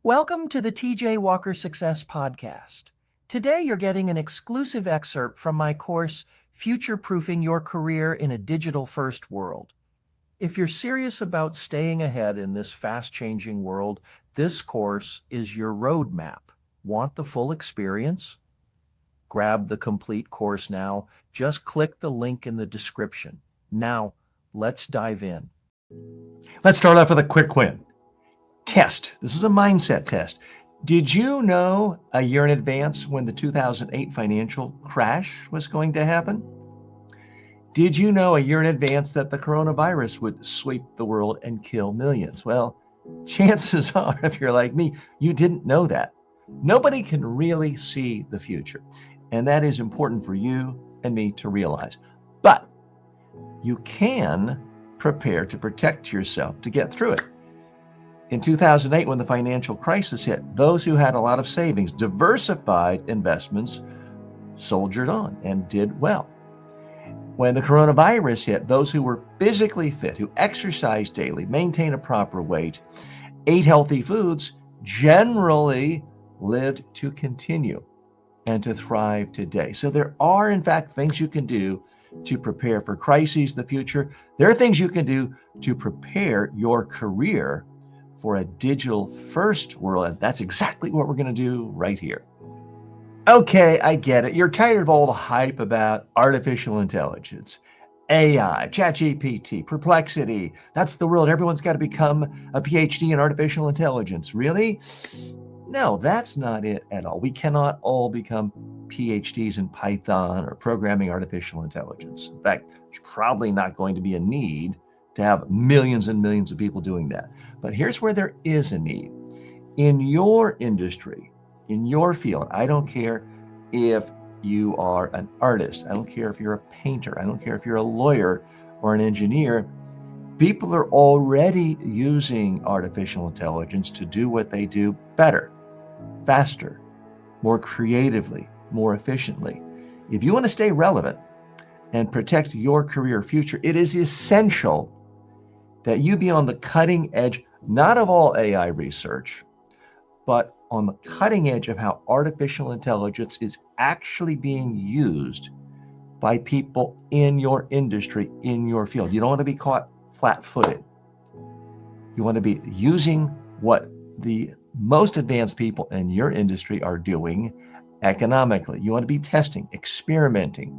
Welcome to the TJ Walker Success Podcast. Today you're getting an exclusive excerpt from my course, Future-Proofing Your Career in a Digital-First World. If you're serious about staying ahead in this fast-changing world, this course is your roadmap. Want the full experience? Grab the complete course now. Just click the link in the description. Now, let's dive in. Let's start off with a quick win. Test. This is a mindset test. Did you know a year in advance when the 2008 financial crash was going to happen? Did you know a year in advance that the coronavirus would sweep the world and kill millions? Well, chances are, if you're like me, you didn't know that. Nobody can really see the future, and that is important for you and me to realize. But you can prepare to protect yourself to get through it. In 2008, when the financial crisis hit, those who had a lot of savings, diversified investments, soldiered on and did well. When the coronavirus hit, those who were physically fit, who exercised daily, maintained a proper weight, ate healthy foods, generally lived to continue and to thrive today. So there are, in fact, things you can do to prepare for crises in the future. There are things you can do to prepare your career for a digital-first world, and that's exactly what we're going to do right here. Okay, I get it. You're tired of all the hype about artificial intelligence, AI, ChatGPT, Perplexity. That's the world. Everyone's got to become a PhD in artificial intelligence. Really? No, that's not it at all. We cannot all become PhDs in Python or programming artificial intelligence. In fact, there's probably not going to be a need to have millions and millions of people doing that. But here's where there is a need. In your industry, in your field, I don't care if you are an artist, I don't care if you're a painter, I don't care if you're a lawyer or an engineer, people are already using artificial intelligence to do what they do better, faster, more creatively, more efficiently. If you want to stay relevant and protect your career future, it is essential that you be on the cutting edge, not of all AI research, but on the cutting edge of how artificial intelligence is actually being used by people in your industry, in your field. You don't want to be caught flat-footed. You want to be using what the most advanced people in your industry are doing economically. You want to be testing, experimenting,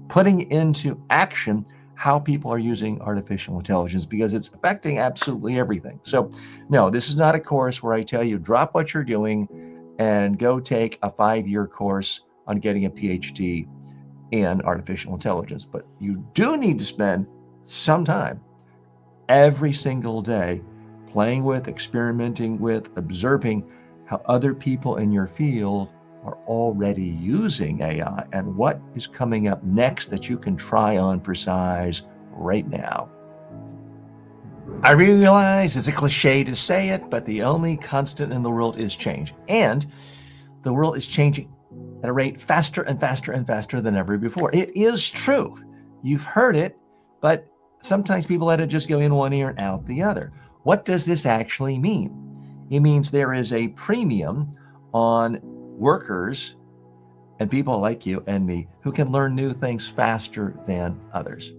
putting into action how people are using artificial intelligence, because it's affecting absolutely everything. So no, this is not a course where I tell you drop what you're doing and go take a 5-year course on getting a PhD in artificial intelligence. But you do need to spend some time every single day playing with, experimenting with, observing how other people in your field are already using AI and what is coming up next that you can try on for size right now. I realize it's a cliche to say it, but the only constant in the world is change. And the world is changing at a rate faster and faster and faster than ever before. It is true. You've heard it, but sometimes people let it just go in one ear and out the other. What does this actually mean? It means there is a premium on workers and people like you and me who can learn new things faster than others.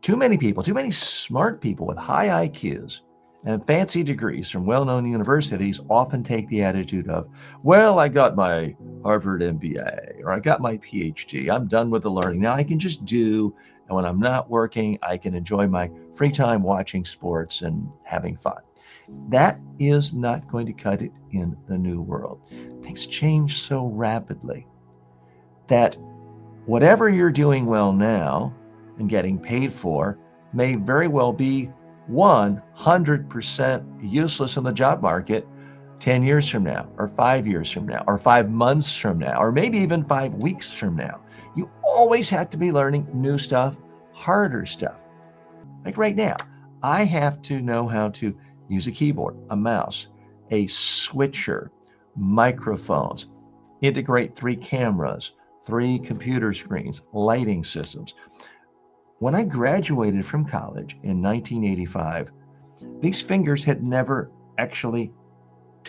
Too many people, too many smart people with high IQs and fancy degrees from well-known universities often take the attitude of, well, I got my Harvard MBA or I got my PhD. I'm done with the learning. Now I can just do, and when I'm not working, I can enjoy my free time watching sports and having fun. That is not going to cut it in the new world. Things change so rapidly that whatever you're doing well now and getting paid for may very well be 100% useless in the job market 10 years from now, or 5 years from now, or 5 months from now, or maybe even 5 weeks from now. You always have to be learning new stuff, harder stuff. Like right now, I have to know how to use a keyboard, a mouse, a switcher, microphones, integrate 3 cameras, 3 computer screens, lighting systems. When I graduated from college in 1985, these fingers had never actually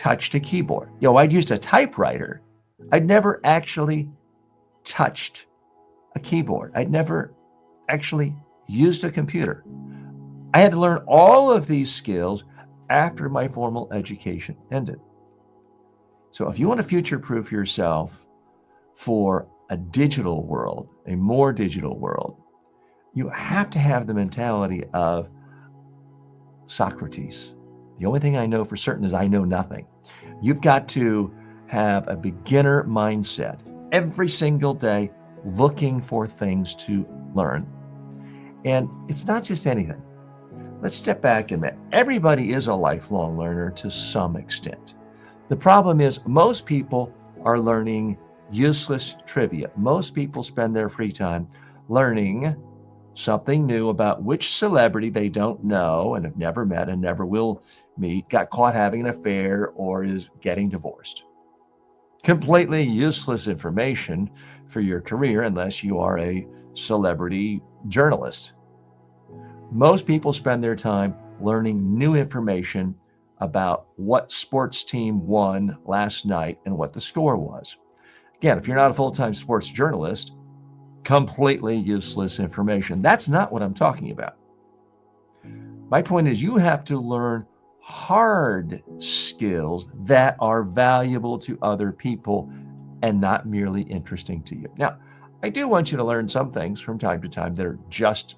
touched a keyboard. I'd used a typewriter. I'd never actually touched a keyboard. I'd never actually used a computer. I had to learn all of these skills after my formal education ended. So if you want to future-proof yourself for a digital world, a more digital world, you have to have the mentality of Socrates. The only thing I know for certain is I know nothing. You've got to have a beginner mindset every single day, looking for things to learn. And it's not just anything. Let's step back a minute. Everybody is a lifelong learner to some extent. The problem is most people are learning useless trivia. Most people spend their free time learning something new about which celebrity they don't know and have never met and never will meet, got caught having an affair, or is getting divorced. Completely useless information for your career unless you are a celebrity journalist. Most people spend their time learning new information about what sports team won last night and what the score was. Again, if you're not a full-time sports journalist, completely useless information. That's not what I'm talking about. My point is you have to learn hard skills that are valuable to other people and not merely interesting to you. Now, I do want you to learn some things from time to time that are just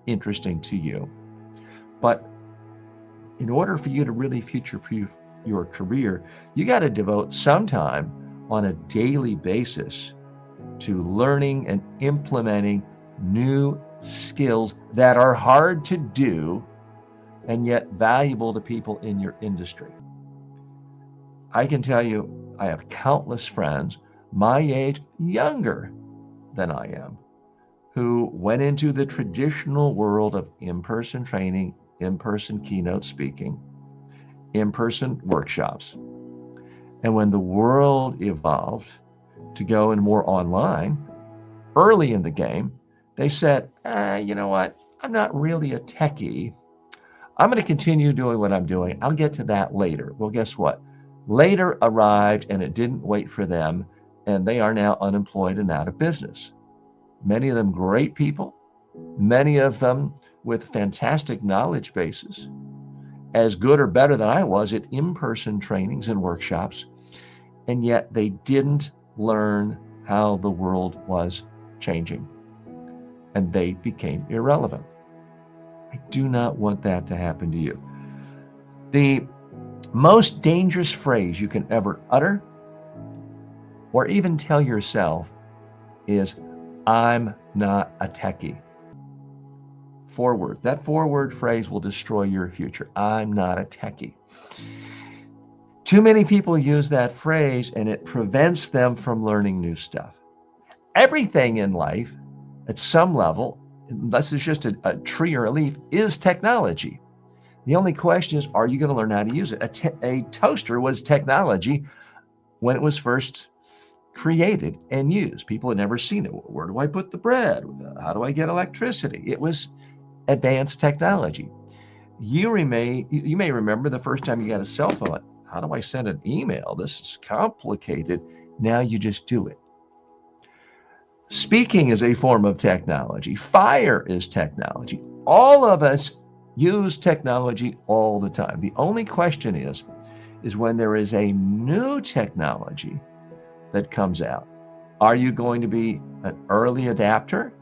interesting to you. But in order for you to really future-proof your career, you got to devote some time on a daily basis to learning and implementing new skills that are hard to do and yet valuable to people in your industry. I can tell you, I have countless friends my age, younger than I am, who went into the traditional world of in-person training, in-person keynote speaking, in-person workshops. And when the world evolved to go in more online, early in the game, they said, you know what? I'm not really a techie. I'm going to continue doing what I'm doing. I'll get to that later. Well, guess what? Later arrived and it didn't wait for them, and they are now unemployed and out of business. Many of them great people, many of them with fantastic knowledge bases, as good or better than I was at in-person trainings and workshops, and yet they didn't learn how the world was changing, and they became irrelevant. I do not want that to happen to you. The most dangerous phrase you can ever utter or even tell yourself is, I'm not a techie. 4 words. That 4-word phrase will destroy your future. I'm not a techie. Too many people use that phrase and it prevents them from learning new stuff. Everything in life, at some level, unless it's just a tree or a leaf, is technology. The only question is, are you going to learn how to use it? A toaster was technology when it was first created and used. People had never seen it. Where do I put the bread? How do I get electricity? It was advanced technology. You may remember the first time you got a cell phone. How do I send an email? This is complicated. Now you just do it. Speaking is a form of technology. Fire is technology. All of us use technology all the time. The only question is when there is a new technology that comes out, are you going to be an early adapter?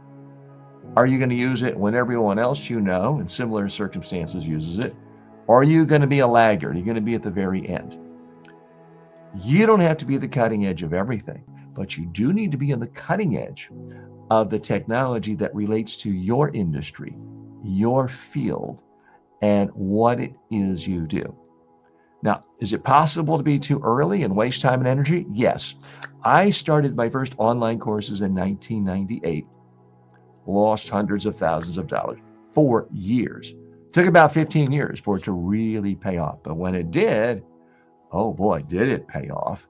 Are you going to use it when everyone else you know in similar circumstances uses it? Or are you going to be a laggard? Are you going to be at the very end? You don't have to be the cutting edge of everything, but you do need to be on the cutting edge of the technology that relates to your industry, your field, and what it is you do. Now, is it possible to be too early and waste time and energy? Yes. I started my first online courses in 1998, lost hundreds of thousands of dollars for years. Took about 15 years for it to really pay off. But when it did, oh boy, did it pay off.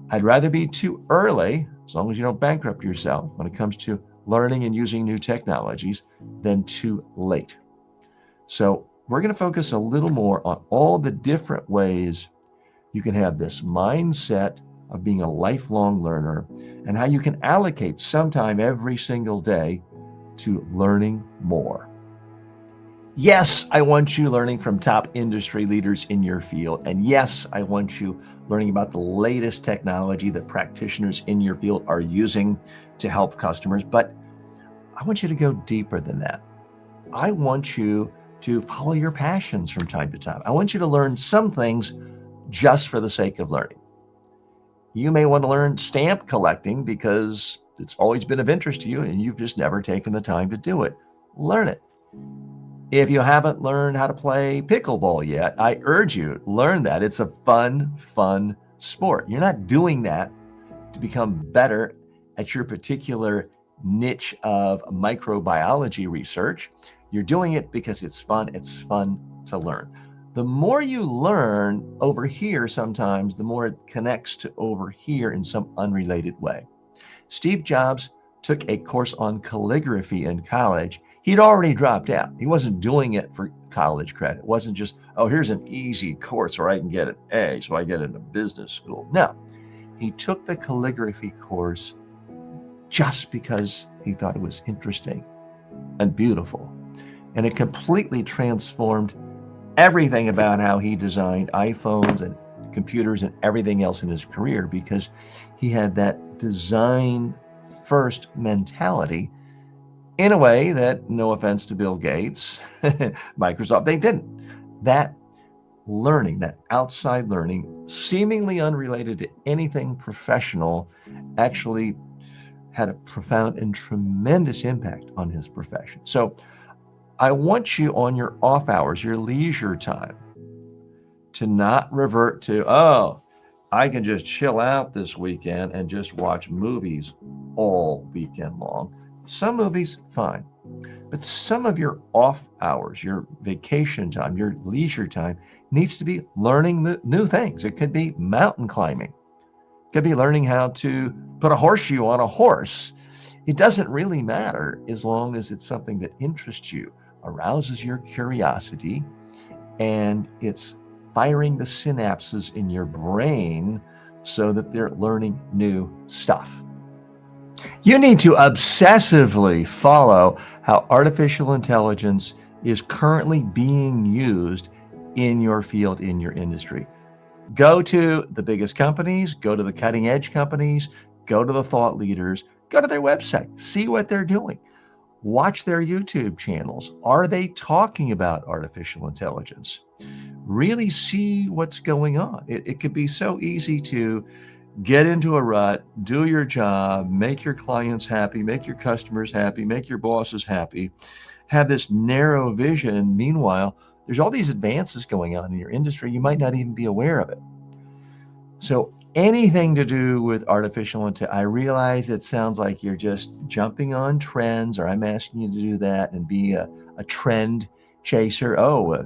I'd rather be too early, as long as you don't bankrupt yourself when it comes to learning and using new technologies, than too late. So we're going to focus a little more on all the different ways you can have this mindset of being a lifelong learner and how you can allocate some time every single day to learning more. Yes, I want you learning from top industry leaders in your field. And yes, I want you learning about the latest technology that practitioners in your field are using to help customers. But I want you to go deeper than that. I want you to follow your passions from time to time. I want you to learn some things just for the sake of learning. You may want to learn stamp collecting because it's always been of interest to you and you've just never taken the time to do it. Learn it. If you haven't learned how to play pickleball yet, I urge you, learn that. It's a fun sport. You're not doing that to become better at your particular niche of microbiology research. You're doing it because it's fun. It's fun to learn. The more you learn over here, sometimes the more it connects to over here in some unrelated way. Steve Jobs took a course on calligraphy in college. He'd already dropped out. He wasn't doing it for college credit. It wasn't just, oh, here's an easy course where I can get an A, so I get into business school. No, he took the calligraphy course just because he thought it was interesting and beautiful. And it completely transformed everything about how he designed iPhones and computers and everything else in his career, because he had that design first mentality in a way that, no offense to Bill Gates, Microsoft, they didn't. That learning, that outside learning, seemingly unrelated to anything professional, actually had a profound and tremendous impact on his profession. So I want you on your off hours, your leisure time, to not revert to, oh, I can just chill out this weekend and just watch movies all weekend long. Some movies, fine. But some of your off hours, your vacation time, your leisure time needs to be learning the new things. It could be mountain climbing. It could be learning how to put a horseshoe on a horse. It doesn't really matter as long as it's something that interests you, arouses your curiosity, and it's firing the synapses in your brain so that they're learning new stuff. You need to obsessively follow how artificial intelligence is currently being used in your field, in your industry. Go to the biggest companies, go to the cutting edge companies, go to the thought leaders, go to their website, see what they're doing. Watch their YouTube channels. Are they talking about artificial intelligence? Really see what's going on. It could be so easy to get into a rut, do your job, make your clients happy, make your customers happy, make your bosses happy, have this narrow vision. Meanwhile, there's all these advances going on in your industry. You might not even be aware of it. So anything to do with artificial intelligence, I realize it sounds like you're just jumping on trends, or I'm asking you to do that and be a trend chaser. Oh,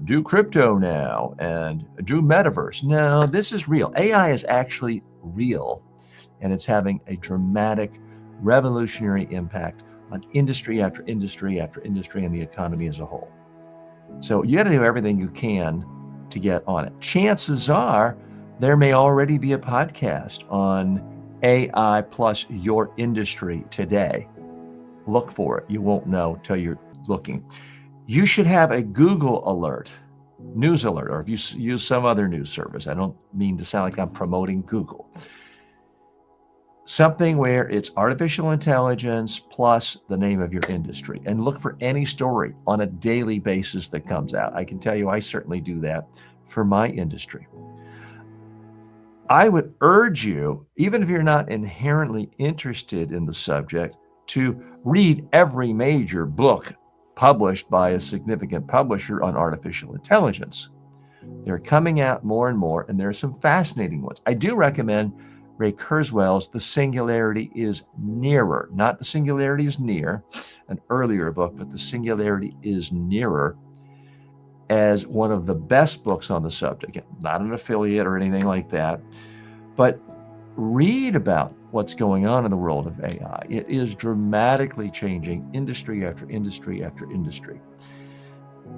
do crypto now and do metaverse. No, this is real. AI is actually real, and it's having a dramatic, revolutionary impact on industry after industry after industry and the economy as a whole. So you got to do everything you can to get on it. Chances are there may already be a podcast on AI plus your industry today. Look for it. You won't know till you're looking. You should have a Google alert, news alert, or if you use some other news service. I don't mean to sound like I'm promoting Google. Something where it's artificial intelligence plus the name of your industry, and look for any story on a daily basis that comes out. I can tell you I certainly do that for my industry. I would urge you, even if you're not inherently interested in the subject, to read every major book published by a significant publisher on artificial intelligence. They're coming out more and more, and there are some fascinating ones. I do recommend Ray Kurzweil's The Singularity is Nearer. Not The Singularity is Near, an earlier book, but The Singularity is Nearer, as one of the best books on the subject. Not an affiliate or anything like that, but read about what's going on in the world of AI. It is dramatically changing industry after industry after industry.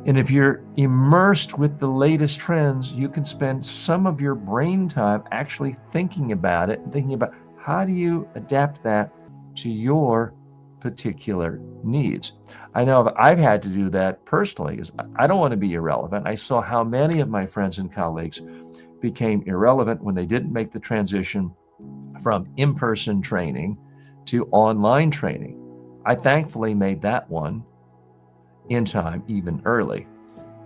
And if you're immersed with the latest trends, you can spend some of your brain time actually thinking about it, thinking about how do you adapt that to your particular needs. I know I've had to do that personally because I don't want to be irrelevant. I saw how many of my friends and colleagues became irrelevant when they didn't make the transition from in-person training to online training. I thankfully made that one in time, even early.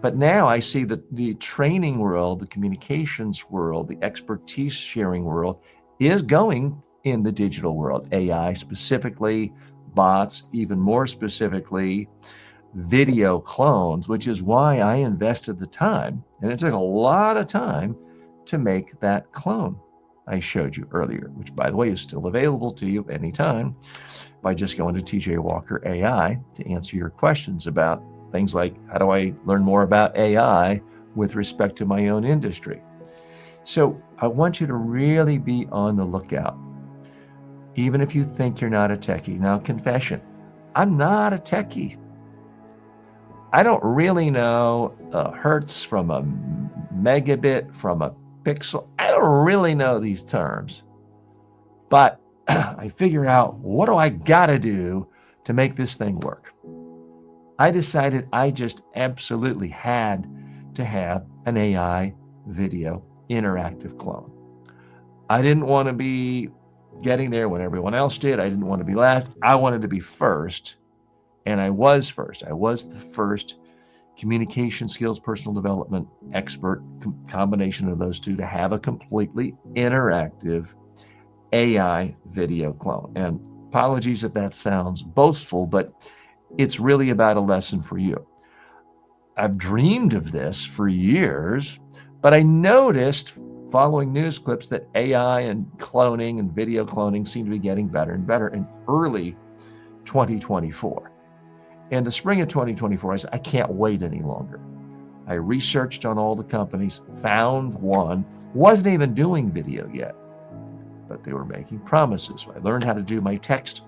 But now I see that the training world, the communications world, the expertise sharing world is going in the digital world. AI specifically, bots, even more specifically, video clones, which is why I invested the time. And it took a lot of time to make that clone I showed you earlier, which, by the way, is still available to you anytime by just going to TJ Walker AI to answer your questions about things like how do I learn more about AI with respect to my own industry. So I want you to really be on the lookout, even if you think you're not a techie. Now, confession, I'm not a techie. I don't really know hertz from a megabit from a pixel. I don't really know these terms, but I figure out what do I got to do to make this thing work. I decided I just absolutely had to have an AI video interactive clone. I didn't want to be getting there when everyone else did. I didn't want to be last. I wanted to be first, and I was first. I was the first communication skills, personal development expert, combination of those two, to have a completely interactive AI video clone. And apologies if that sounds boastful, but it's really about a lesson for you. I've dreamed of this for years, but I noticed following news clips that AI and cloning and video cloning seem to be getting better and better in early 2024. In the spring of 2024, I said, I can't wait any longer. I researched on all the companies, found one, wasn't even doing video yet, but they were making promises. So I learned how to do my text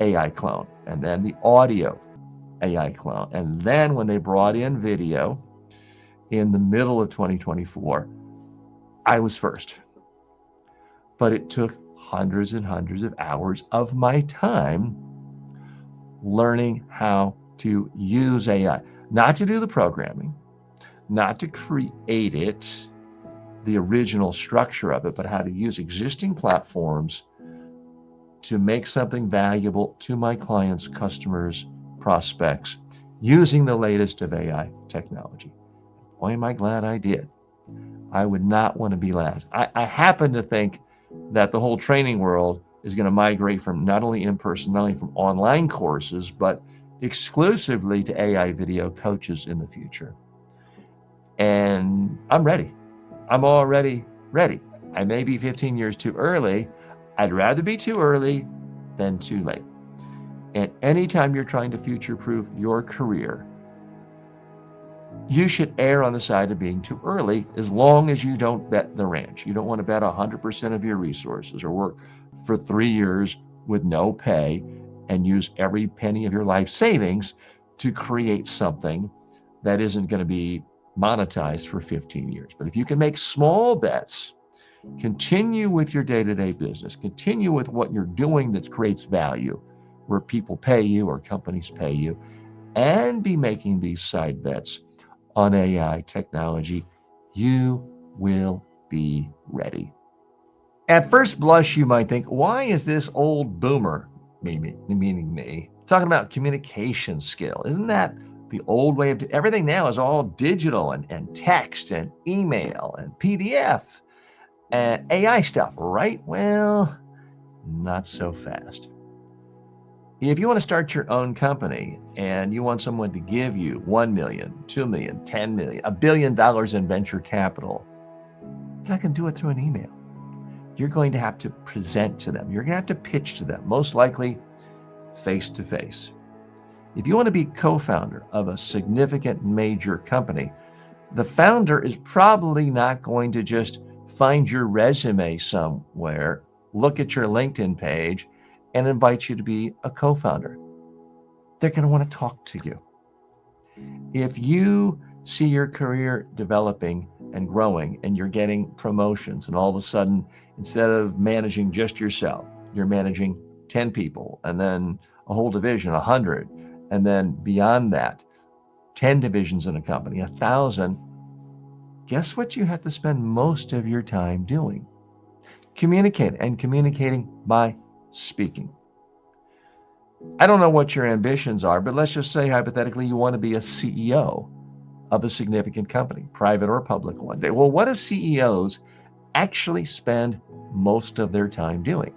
AI clone and then the audio AI clone. And then when they brought in video in the middle of 2024, I was first. But it took hundreds and hundreds of hours of my time learning how to use AI, not to do the programming, not to create it, the original structure of it, but how to use existing platforms to make something valuable to my clients, customers, prospects, using the latest of AI technology. Boy, am I glad I did. I would not want to be last. I happen to think that the whole training world is going to migrate from not only in-person, not only from online courses, but exclusively to AI video coaches in the future. And I'm ready. I'm already ready. I may be 15 years too early. I'd rather be too early than too late. And anytime you're trying to future-proof your career, you should err on the side of being too early as long as you don't bet the ranch. You don't want to bet 100% of your resources or work for 3 years with no pay and use every penny of your life savings to create something that isn't going to be monetized for 15 years. But if you can make small bets, continue with your day-to-day business, continue with what you're doing that creates value, where people pay you or companies pay you, and be making these side bets on AI technology, you will be ready. At first blush, you might think, why is this old boomer, meaning me, talking about communication skill? Isn't that the old way of everything now is all digital and text and email and PDF and AI stuff, right? Well, not so fast. If you want to start your own company and you want someone to give you $1 million, $2 million, $10 million, $1 billion in venture capital, you're not going to do it through an email. You're going to have to present to them. You're going to have to pitch to them, most likely face to face. If you want to be co-founder of a significant major company, the founder is probably not going to just find your resume somewhere, look at your LinkedIn page, and invite you to be a co-founder. They're going to want to talk to you. If you see your career developing and growing and you're getting promotions, and all of a sudden, instead of managing just yourself, you're managing 10 people, and then a whole division, 100, and then beyond that, 10 divisions in a company, 1,000, guess what you have to spend most of your time doing? Communicating by speaking. I don't know what your ambitions are, but let's just say hypothetically you want to be a CEO of a significant company, private or public one day. Well, what do CEOs actually spend most of their time doing?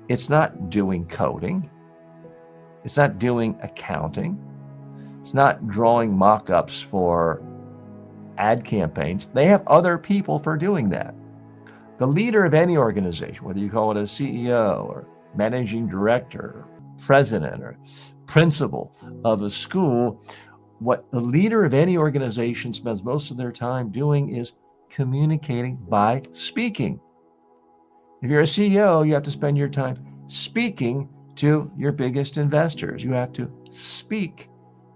It's not doing coding. It's not doing accounting. It's not drawing mock-ups for ad campaigns. They have other people for doing that. The leader of any organization, whether you call it a CEO or managing director, or president or principal of a school, what the leader of any organization spends most of their time doing is communicating by speaking. If you're a CEO, you have to spend your time speaking to your biggest investors. You have to speak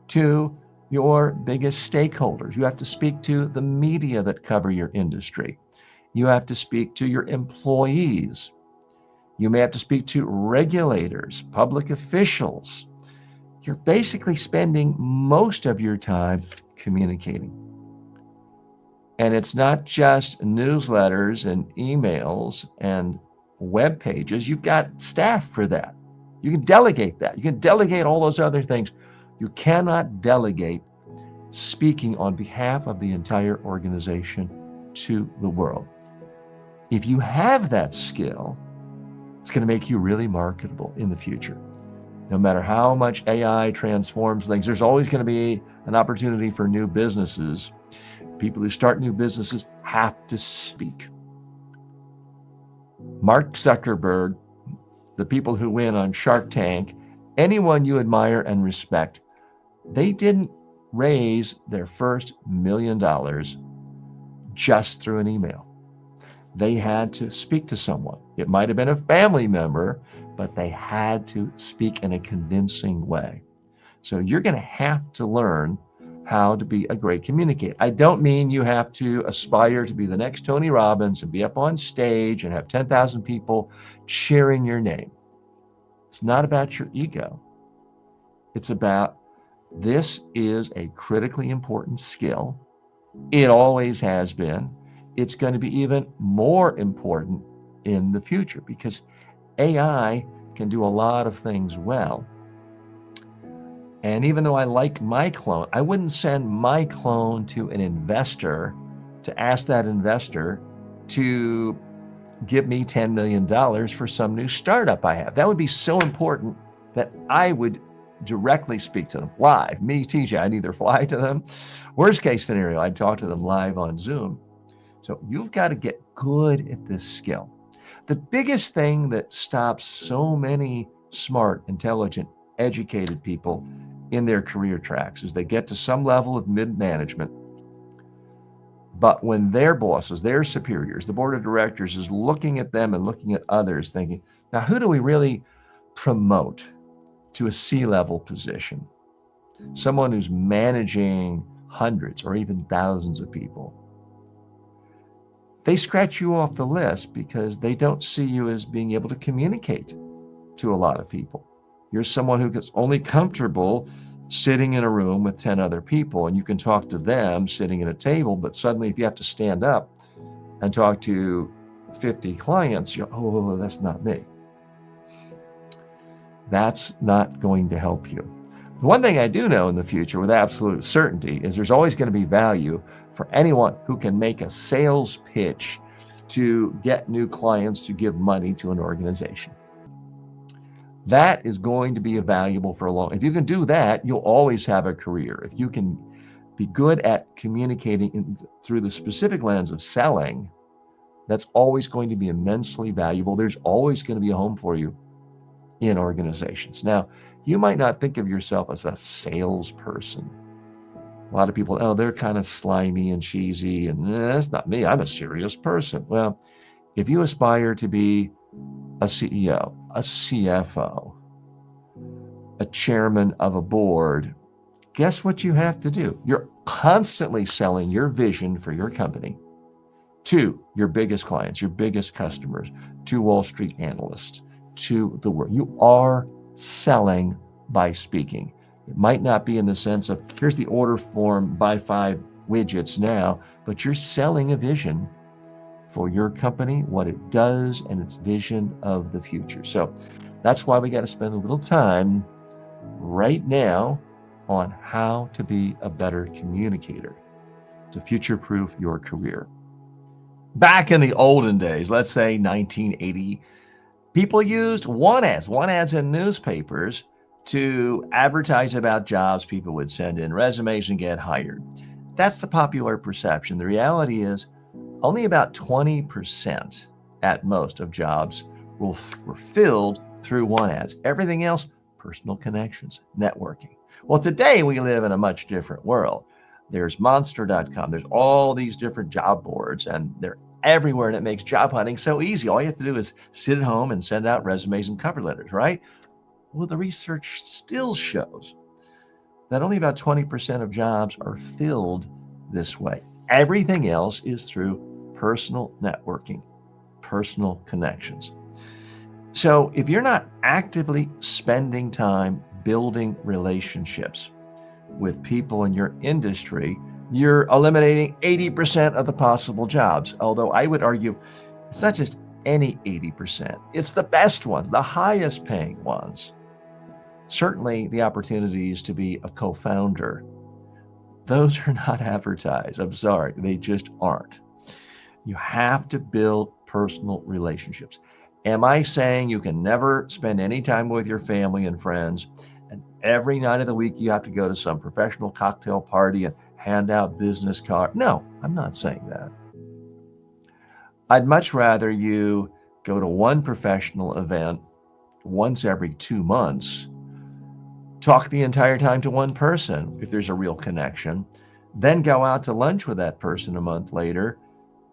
to your biggest stakeholders. You have to speak to the media that cover your industry. You have to speak to your employees. You may have to speak to regulators, public officials. You're basically spending most of your time communicating. And it's not just newsletters and emails and web pages. You've got staff for that. You can delegate that. You can delegate all those other things. You cannot delegate speaking on behalf of the entire organization to the world. If you have that skill, it's going to make you really marketable in the future. No matter how much AI transforms things, there's always going to be an opportunity for new businesses. People who start new businesses have to speak. Mark Zuckerberg, the people who win on Shark Tank, anyone you admire and respect, they didn't raise their first $1 million just through an email. They had to speak to someone. It might have been a family member, but they had to speak in a convincing way. So you're going to have to learn how to be a great communicator. I don't mean you have to aspire to be the next Tony Robbins and be up on stage and have 10,000 people cheering your name. It's not about your ego. It's about this is a critically important skill. It always has been. It's going to be even more important in the future because AI can do a lot of things well. And even though I like my clone, I wouldn't send my clone to an investor to ask that investor to give me $10 million for some new startup I have. That would be so important that I would directly speak to them live. Me, TJ, I'd either fly to them. Worst case scenario, I'd talk to them live on Zoom. So you've got to get good at this skill. The biggest thing that stops so many smart, intelligent, educated people in their career tracks is they get to some level of mid-management, but when their bosses, their superiors, the board of directors is looking at them and looking at others thinking, now who do we really promote to a C-level position? Someone who's managing hundreds or even thousands of people. They scratch you off the list because they don't see you as being able to communicate to a lot of people. You're someone who gets only comfortable sitting in a room with 10 other people, and you can talk to them sitting at a table, but suddenly if you have to stand up and talk to 50 clients, you're, oh, that's not me. That's not going to help you. The one thing I do know in the future with absolute certainty is there's always going to be value for anyone who can make a sales pitch to get new clients to give money to an organization. That is going to be valuable for a long. If you can do that, you'll always have a career. If you can be good at communicating through the specific lens of selling, that's always going to be immensely valuable. There's always going to be a home for you in organizations. Now, you might not think of yourself as a salesperson. A lot of people, oh, they're kind of slimy and cheesy, and that's not me. I'm a serious person. Well, if you aspire to be a CEO, a CFO, a chairman of a board, guess what you have to do? You're constantly selling your vision for your company to your biggest clients, your biggest customers, to Wall Street analysts, to the world. You are selling by speaking. It might not be in the sense of, here's the order form, buy 5 widgets now, but you're selling a vision for your company, what it does, and its vision of the future. So that's why we got to spend a little time right now on how to be a better communicator to future-proof your career. Back in the olden days, let's say 1980, people used one ads in newspapers to advertise about jobs. People would send in resumes and get hired. That's the popular perception. The reality is only about 20% at most of jobs were filled through one ads. Everything else, personal connections, networking. Well, today we live in a much different world. There's monster.com. There's all these different job boards, and they're everywhere, and it makes job hunting so easy. All you have to do is sit at home and send out resumes and cover letters, right? Well, the research still shows that only about 20% of jobs are filled this way. Everything else is through personal networking, personal connections. So if you're not actively spending time building relationships with people in your industry, you're eliminating 80% of the possible jobs. Although I would argue it's not just any 80%, it's the best ones, the highest paying ones. Certainly the opportunities to be a co-founder, those are not advertised. I'm sorry, they just aren't. You have to build personal relationships. Am I saying you can never spend any time with your family and friends, and every night of the week you have to go to some professional cocktail party and hand out business cards? No, I'm not saying that. I'd much rather you go to one professional event once every 2 months, talk the entire time to one person if there's a real connection, then go out to lunch with that person a month later,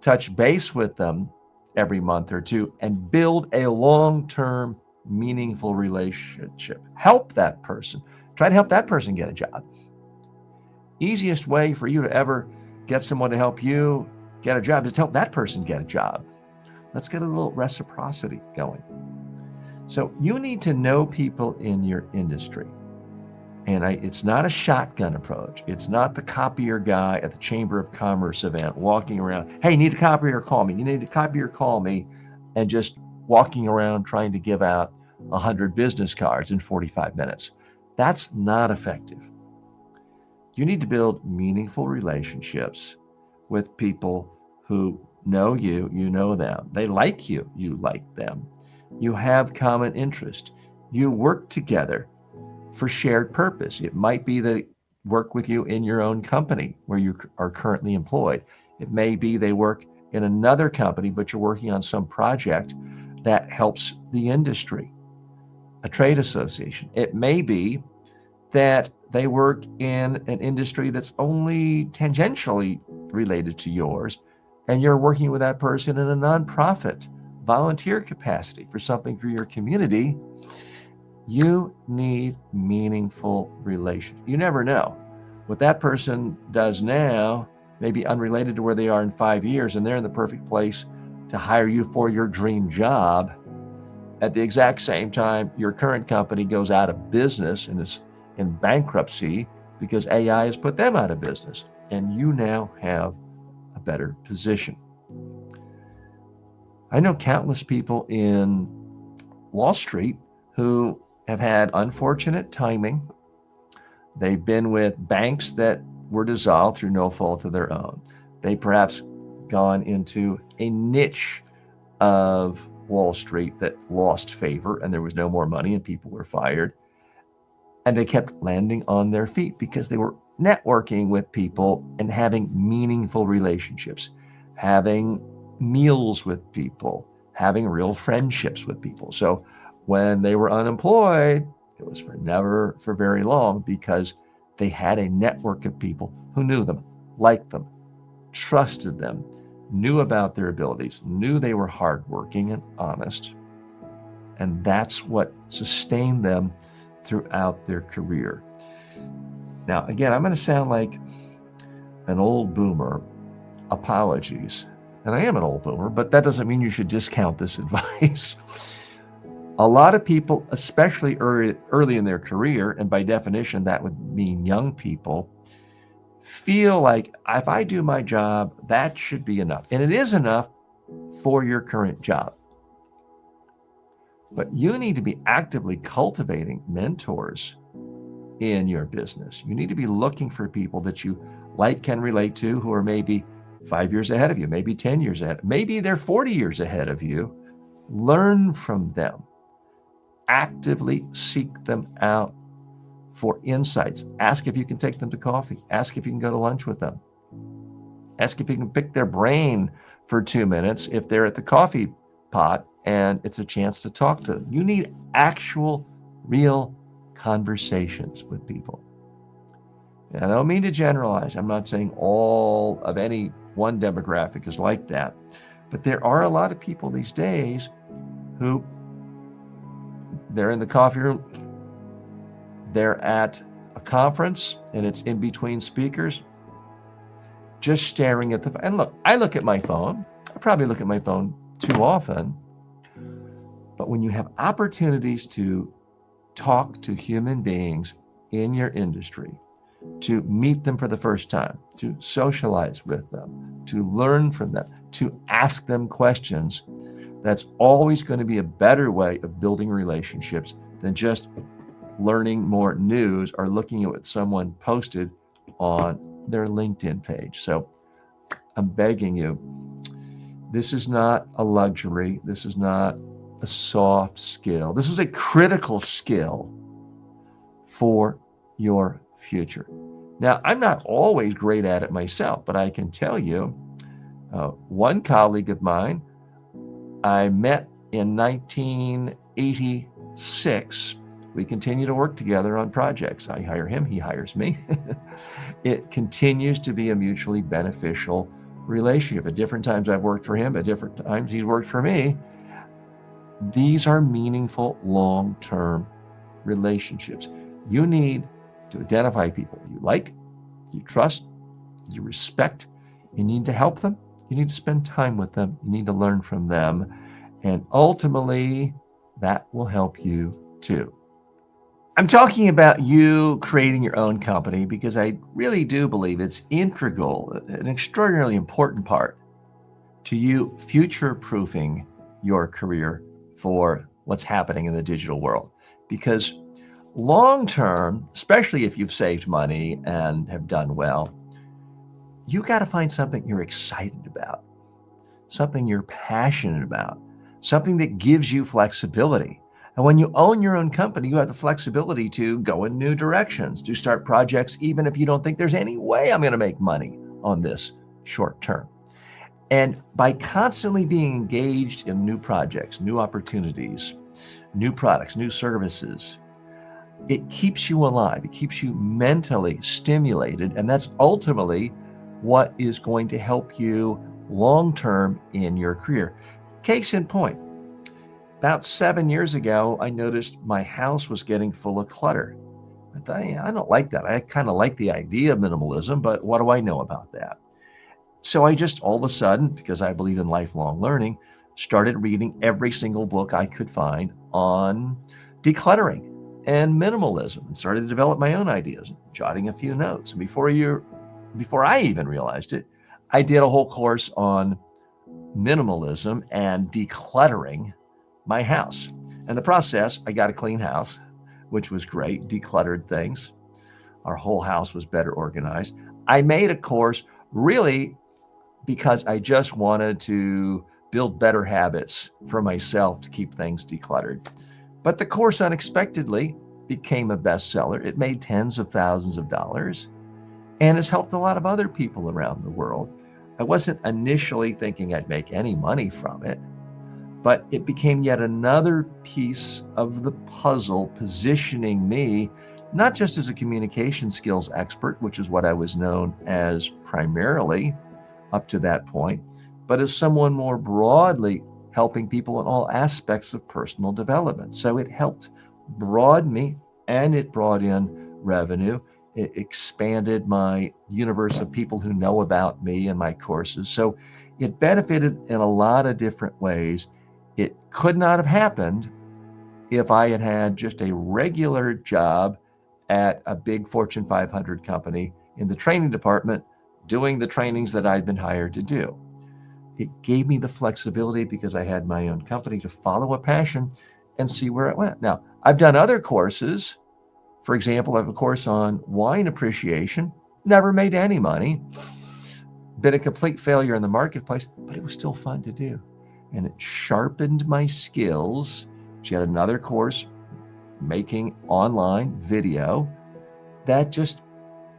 touch base with them every month or two, and build a long-term, meaningful relationship. Help that person. Try to help that person get a job. Easiest way for you to ever get someone to help you get a job is to help that person get a job. Let's get a little reciprocity going. So you need to know people in your industry. And it's not a shotgun approach. It's not the copier guy at the Chamber of Commerce event walking around, hey, need a copier, call me. You need a copier, call me. And just walking around trying to give out 100 business cards in 45 minutes. That's not effective. You need to build meaningful relationships with people who know you, you know them. They like you, you like them. You have common interest. You work together for shared purpose. It might be they work with you in your own company where you are currently employed. It may be they work in another company, but you're working on some project that helps the industry, a trade association. It may be that they work in an industry that's only tangentially related to yours, and you're working with that person in a nonprofit, volunteer capacity for something for your community. You need meaningful relations. You never know. What that person does now may be unrelated to where they are in 5 years, and they're in the perfect place to hire you for your dream job at the exact same time your current company goes out of business and is in bankruptcy because AI has put them out of business, and you now have a better position. I know countless people in Wall Street who have had unfortunate timing. They've been with banks that were dissolved through no fault of their own. They perhaps gone into a niche of Wall Street that lost favor and there was no more money and people were fired. And they kept landing on their feet because they were networking with people and having meaningful relationships, having meals with people, having real friendships with people. So when they were unemployed, it was never for very long because they had a network of people who knew them, liked them, trusted them, knew about their abilities, knew they were hardworking and honest. And that's what sustained them throughout their career. Now, again, I'm going to sound like an old boomer. Apologies. And I am an old boomer, but that doesn't mean you should discount this advice. A lot of people, especially early in their career, and by definition, that would mean young people, feel like if I do my job, that should be enough. And it is enough for your current job. But you need to be actively cultivating mentors in your business. You need to be looking for people that you can relate to, who are maybe 5 years ahead of you, maybe 10 years ahead, maybe they're 40 years ahead of you. Learn from them. Actively seek them out for insights. Ask if you can take them to coffee. Ask if you can go to lunch with them. Ask if you can pick their brain for 2 minutes if they're at the coffee pot and it's a chance to talk to them. You need actual, real conversations with people. And I don't mean to generalize. I'm not saying all of any one demographic is like that. But there are a lot of people these days who they're in the coffee room, they're at a conference, and it's in between speakers, just staring at and look, I look at my phone. I probably look at my phone too often. But when you have opportunities to talk to human beings in your industry, to meet them for the first time, to socialize with them, to learn from them, to ask them questions, that's always going to be a better way of building relationships than just learning more news or looking at what someone posted on their LinkedIn page. So I'm begging you, this is not a luxury. This is not a soft skill. This is a critical skill for your future. Now, I'm not always great at it myself, but I can tell you, one colleague of mine I met in 1986. We continue to work together on projects. I hire him, he hires me. It continues to be a mutually beneficial relationship. At different times I've worked for him, at different times he's worked for me. These are meaningful, long-term relationships. You need to identify people you like, you trust, you respect. You need to help them. You need to spend time with them. You need to learn from them. And ultimately, that will help you too. I'm talking about you creating your own company because I really do believe it's integral, an extraordinarily important part to you future-proofing your career for what's happening in the digital world. Because long-term, especially if you've saved money and have done well, you got to find something you're excited about, something you're passionate about, something that gives you flexibility. And when you own your own company, you have the flexibility to go in new directions, to start projects, even if you don't think there's any way I'm going to make money on this short term. And by constantly being engaged in new projects, new opportunities, new products, new services, it keeps you alive. It keeps you mentally stimulated. And that's ultimately what is going to help you long-term in your career. Case in point, about 7 years ago, I noticed my house was getting full of clutter. I thought, I don't like that. I kind of like the idea of minimalism, but what do I know about that? So I just all of a sudden, because I believe in lifelong learning, started reading every single book I could find on decluttering and minimalism and started to develop my own ideas, jotting a few notes. And before I even realized it, I did a whole course on minimalism and decluttering my house. In the process, I got a clean house, which was great, decluttered things. Our whole house was better organized. I made a course really because I just wanted to build better habits for myself to keep things decluttered. But the course unexpectedly became a bestseller. It made tens of thousands of dollars and has helped a lot of other people around the world. I wasn't initially thinking I'd make any money from it, but it became yet another piece of the puzzle, positioning me not just as a communication skills expert, which is what I was known as primarily up to that point, but as someone more broadly helping people in all aspects of personal development. So it helped broaden me, and it brought in revenue. It expanded my universe of people who know about me and my courses. So it benefited in a lot of different ways. It could not have happened if I had had just a regular job at a big Fortune 500 company in the training department, doing the trainings that I'd been hired to do. It gave me the flexibility because I had my own company to follow a passion and see where it went. Now, I've done other courses. For example, I have a course on wine appreciation, never made any money, been a complete failure in the marketplace, but it was still fun to do. And it sharpened my skills. She had another course, making online video. That just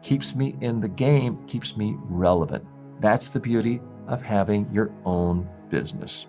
keeps me in the game, keeps me relevant. That's the beauty of having your own business.